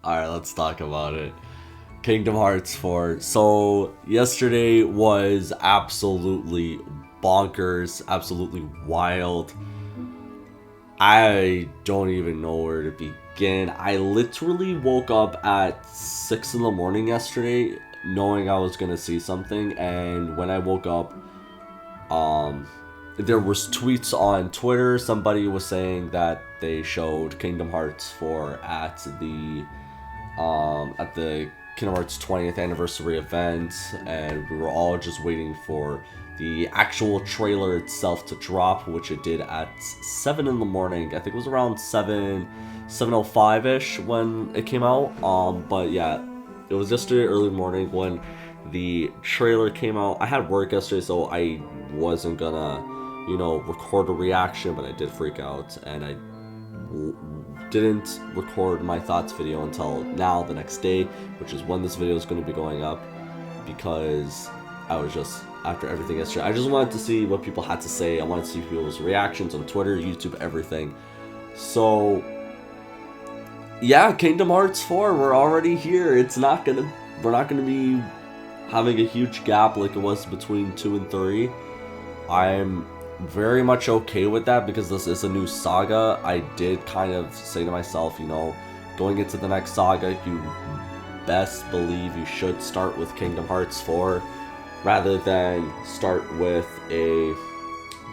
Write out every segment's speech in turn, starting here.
Alright, let's talk about it. Kingdom Hearts 4. So, yesterday was absolutely bonkers, absolutely wild. I don't even know where to begin. I literally woke up at 6 in the morning yesterday knowing I was gonna see something, and when I woke up, um, there was tweets on Twitter. Somebody was saying that they showed Kingdom Hearts 4 at the Kingdom Hearts 20th anniversary event, and we were all just waiting for the actual trailer itself to drop, which it did at 7 in the morning. I think it was around 7:05ish when it came out. But yeah, it was yesterday early morning when the trailer came out. I had work yesterday, so I wasn't gonna, record a reaction, but I did freak out, and I didn't record my thoughts video until now, the next day, which is when this video is going to be going up, because I was just, after everything yesterday, I just wanted to see what people had to say. I wanted to see people's reactions on Twitter, YouTube, everything. So, yeah, Kingdom Hearts 4, we're already here. We're not gonna be having a huge gap like it was between 2 and 3. I'm very much okay with that because this is a new saga. I did kind of say to myself, going into the next saga, you best believe you should start with Kingdom Hearts 4 rather than start with a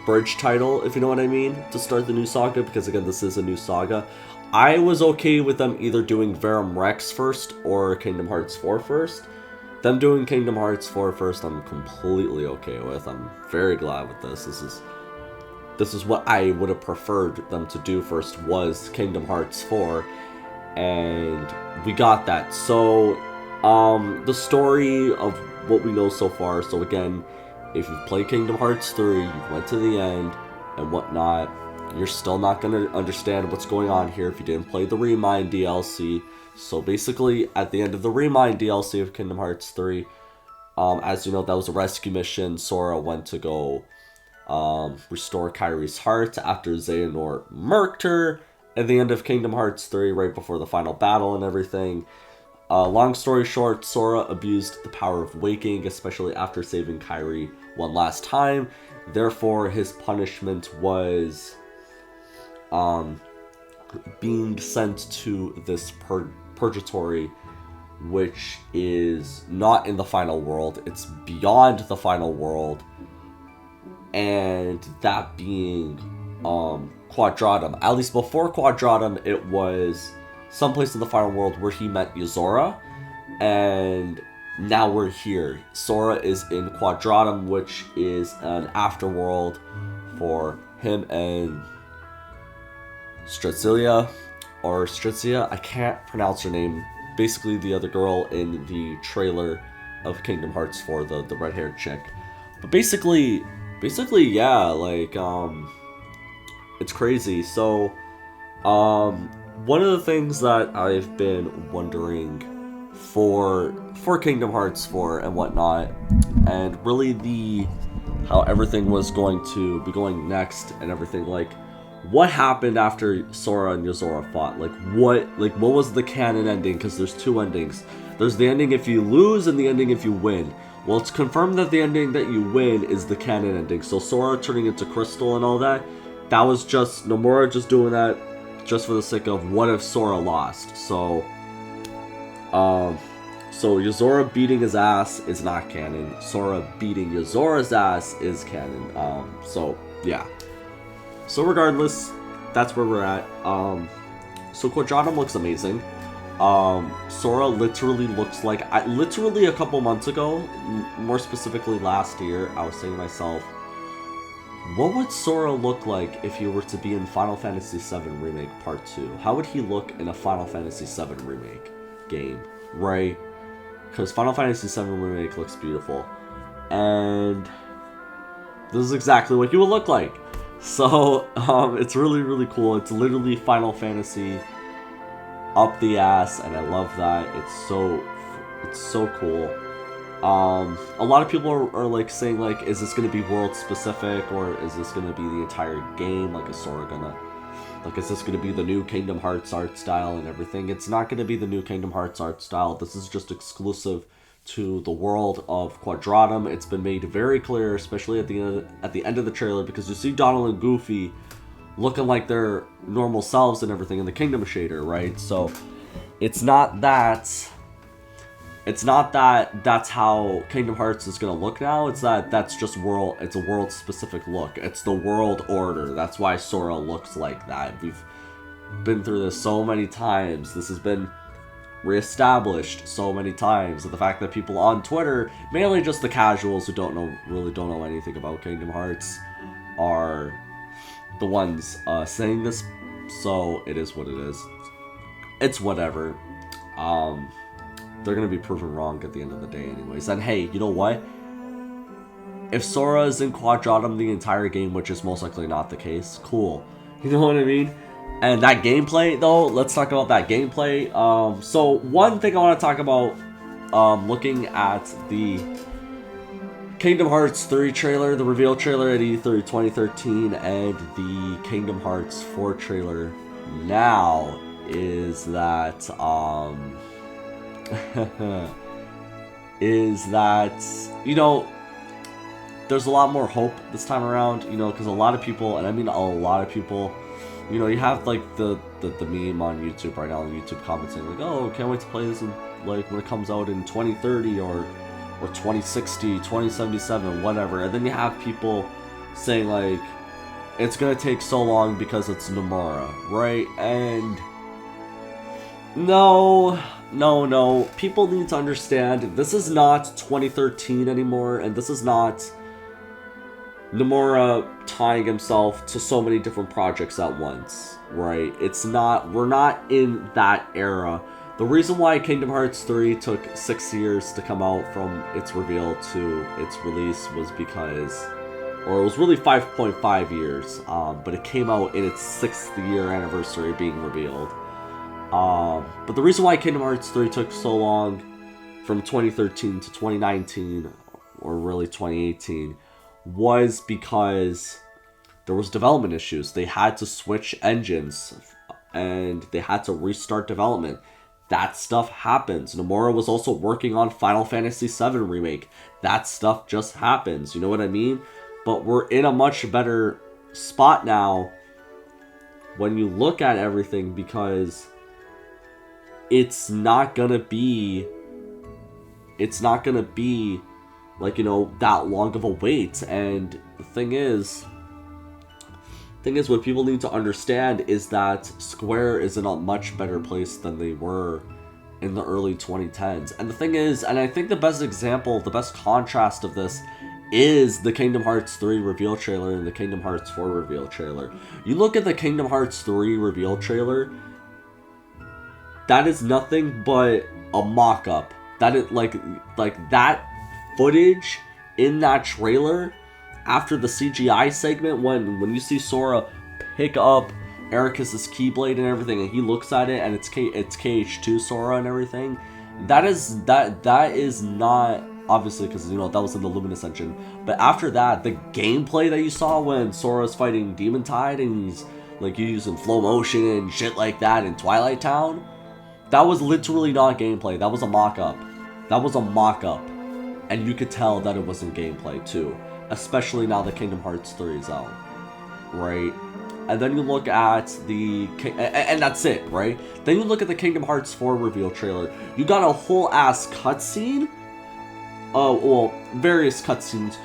bridge title, if you know what I mean, to start the new saga, because again, this is a new saga. I was okay with them either doing Verum Rex first or Kingdom Hearts 4 first. Them doing Kingdom Hearts 4 first, I'm completely okay with. I'm very glad with this. This is what I would have preferred them to do first, was Kingdom Hearts 4, and we got that. So, the story of what we know so far, so again, if you've played Kingdom Hearts 3, you've went to the end, and whatnot, you're still not going to understand what's going on here if you didn't play the Remind DLC. So basically, at the end of the Remind DLC of Kingdom Hearts 3, as you know, that was a rescue mission. Sora went to go restore Kairi's heart after Xehanort murked her at the end of Kingdom Hearts 3, right before the final battle and everything. Long story short, Sora abused the power of waking, especially after saving Kairi one last time. Therefore, his punishment was being sent to this purgatory, which is not in the final world. It's beyond the final world, and that being Quadratum. At least before Quadratum, it was someplace in the final world where he met Yozora, and now we're here. Sora is in Quadratum, which is an afterworld for him and Strzelia, I can't pronounce her name. Basically, the other girl in the trailer of Kingdom Hearts 4, the red-haired chick. But basically, yeah, like, it's crazy. So, one of the things that I've been wondering for Kingdom Hearts 4 and whatnot, and really how everything was going to be going next and everything, like, what happened after Sora and Yozora fought? What was the canon ending? Because there's two endings. There's the ending if you lose and the ending if you win. Well, it's confirmed that the ending that you win is the canon ending. So Sora turning into Crystal and all that, that was just Nomura just doing that just for the sake of what if Sora lost. So Yozora beating his ass is not canon. Sora beating Yozora's ass is canon. So yeah. So regardless, that's where we're at. So Quadratum looks amazing. Sora literally looks like... literally a couple months ago, more specifically last year, I was saying to myself, what would Sora look like if he were to be in Final Fantasy VII Remake Part 2? How would he look in a Final Fantasy VII Remake game, right? Because Final Fantasy VII Remake looks beautiful. And this is exactly what he would look like. So, it's really, really cool. It's literally Final Fantasy up the ass, and I love that. It's so cool. A lot of people are like saying, is this going to be world specific, or is this going to be the entire game? Is Sora gonna Like, is this going to be the new Kingdom Hearts art style and everything? It's not going to be the new Kingdom Hearts art style. This is just exclusive to the world of Quadratum. It's been made very clear, especially at the end of the trailer, because you see Donald and Goofy looking like their normal selves and everything in the Kingdom shader, right? So it's not that that's how Kingdom Hearts is gonna look now. It's that's just it's a world specific look. It's the world order. That's why Sora looks like that. We've been through this so many times. This has been reestablished so many times. And the fact that people on Twitter, mainly just the casuals who really don't know anything about Kingdom Hearts, are the ones saying this. So it is what it is. It's whatever. They're gonna be proven wrong at the end of the day anyways. And hey, you know what? If Sora is in Quadratum the entire game, which is most likely not the case, cool. You know what I mean? And that gameplay, though, let's talk about that gameplay. So one thing I want to talk about, looking at the Kingdom Hearts 3 trailer, the reveal trailer at E3 2013, and the Kingdom Hearts 4 trailer now, is that, you know, there's a lot more hope this time around, you know, because a lot of people, and I mean a lot of people, you know, you have like the meme on YouTube right now, on YouTube comments saying like, oh, can't wait to play this in, like, when it comes out in 2030 or 2060, 2077, whatever. And then you have people saying like, it's gonna take so long because it's Nomura, right? And no, people need to understand, this is not 2013 anymore, and this is not Nomura tying himself to so many different projects at once, right? We're not in that era. The reason why Kingdom Hearts 3 took 6 years to come out from its reveal to its release was because, or it was really 5.5 years, but it came out in its 6th year anniversary being revealed. But the reason why Kingdom Hearts 3 took so long from 2013 to 2019, or really 2018, was because there was development issues. They had to switch engines, and they had to restart development. That stuff happens. Nomura was also working on Final Fantasy VII Remake. That stuff just happens, you know what I mean? But we're in a much better spot now when you look at everything, because it's not gonna be like, you know, that long of a wait. And the thing is what people need to understand is that Square is in a much better place than they were in the early 2010s. And the thing is, and I think the best example, the best contrast of this is the Kingdom Hearts 3 reveal trailer and the Kingdom Hearts 4 reveal trailer. You look at the Kingdom Hearts 3 reveal trailer, that is nothing but a mock-up. That is like that footage in that trailer after the CGI segment, when you see Sora pick up Ericus's Keyblade and everything, and he looks at it and it's KH2 Sora and everything. That is not, obviously, because, you know, that was in the Luminous engine. But after that, the gameplay that you saw when Sora's fighting Demon Tide and he's like using flow motion and shit like that in Twilight Town, that was literally not gameplay. That was a mock-up. And you could tell that it wasn't gameplay too. Especially now that Kingdom Hearts 3 is out. Right? And then you look at and that's it, right? Then you look at the Kingdom Hearts 4 reveal trailer. You got a whole ass cutscene. Well, various cutscenes.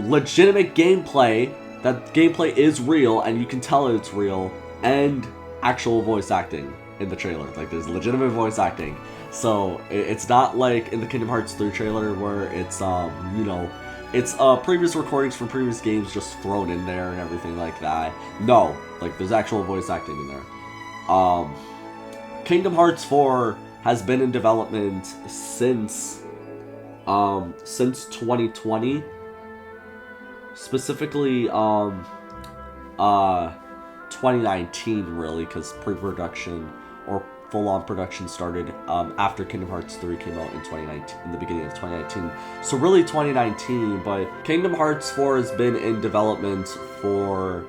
Legitimate gameplay. That gameplay is real, and you can tell it's real. And actual voice acting in the trailer. Like, there's legitimate voice acting. So it's not like in the Kingdom Hearts 3 trailer where it's you know, it's previous recordings from previous games just thrown in there and everything like that. No, like, there's actual voice acting in there. Kingdom Hearts 4 has been in development since 2020. Specifically 2019, really, because pre-production or full-on production started after Kingdom Hearts 3 came out in 2019, in the beginning of 2019. So really 2019, but Kingdom Hearts 4 has been in development for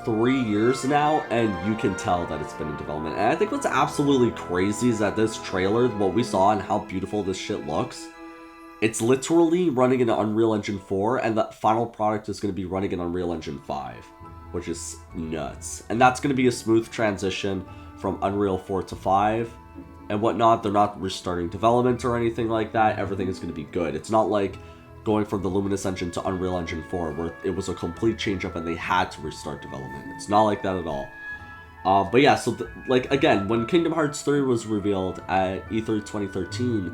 3 years now, and you can tell that it's been in development. And I think what's absolutely crazy is that this trailer, what we saw and how beautiful this shit looks, it's literally running in Unreal Engine 4, and the final product is going to be running in Unreal Engine 5, which is nuts. And that's going to be a smooth transition from Unreal 4 to 5 and whatnot. They're not restarting development or anything like that. Everything is going to be good. It's not like going from the Luminous engine to Unreal Engine 4, where it was a complete change-up and they had to restart development. It's not like that at all. But yeah, so, like, again, when Kingdom Hearts 3 was revealed at E3 2013,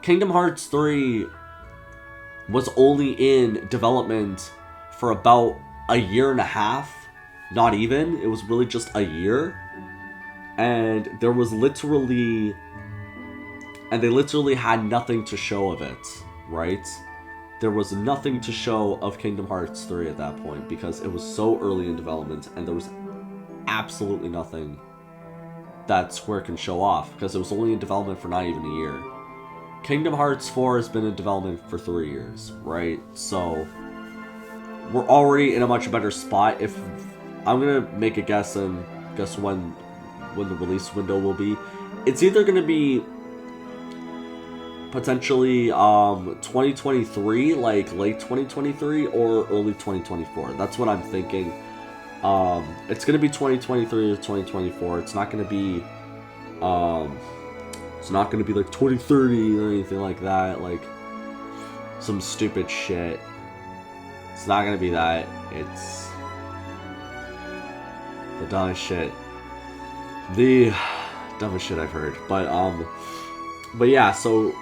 Kingdom Hearts 3 was only in development for about a year and a half. Not even. It was really just a year. And there was literally... And they literally had nothing to show of it, right? There was nothing to show of Kingdom Hearts 3 at that point because it was so early in development and there was absolutely nothing that Square can show off because it was only in development for not even a year. Kingdom Hearts 4 has been in development for 3 years, right? So we're already in a much better spot. If I'm gonna make a guess and guess when the release window will be, it's either gonna be potentially 2023, like late 2023 or early 2024. That's what I'm thinking. It's gonna be 2023 or 2024. It's not gonna be like 2030 or anything like that, like some stupid shit. It's not gonna be that. It's the dumbest shit. The dumbest shit I've heard. But yeah, so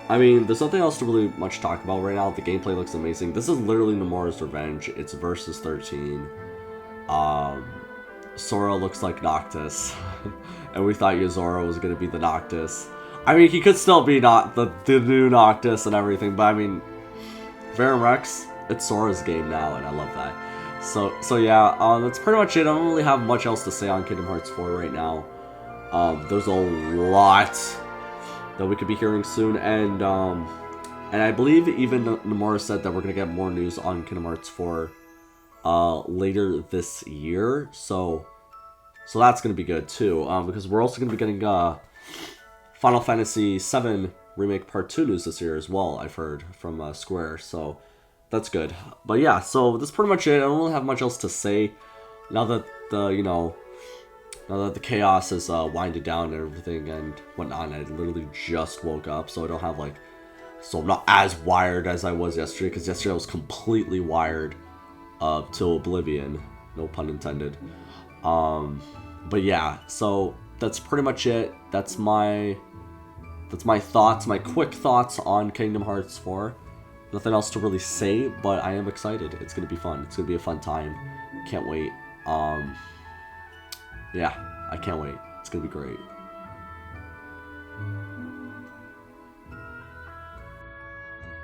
I mean, there's nothing else to really much talk about right now. The gameplay looks amazing. This is literally Nomura's Revenge. It's versus 13. Sora looks like Noctis. And we thought Yozora was going to be the Noctis. I mean, he could still be not the new Noctis and everything, but I mean, Verum Rex, it's Sora's game now, and I love that. So yeah, that's pretty much it. I don't really have much else to say on Kingdom Hearts 4 right now. There's a lot that we could be hearing soon, and I believe even Nomura said that we're gonna get more news on Kingdom Hearts 4 later this year, so that's gonna be good too, because we're also gonna be getting Final Fantasy VII Remake Part 2 news this year as well, I've heard from Square, so that's good. But yeah, so that's pretty much it. I don't really have much else to say now that now that the chaos is winded down and everything and whatnot. I literally just woke up, so I don't have so I'm not as wired as I was yesterday, because yesterday I was completely wired till oblivion, no pun intended. But yeah, so that's pretty much it. That's my thoughts, my quick thoughts on Kingdom Hearts 4. Nothing else to really say, but I am excited. It's gonna be fun. It's gonna be a fun time. Can't wait. Yeah, I can't wait. It's gonna be great.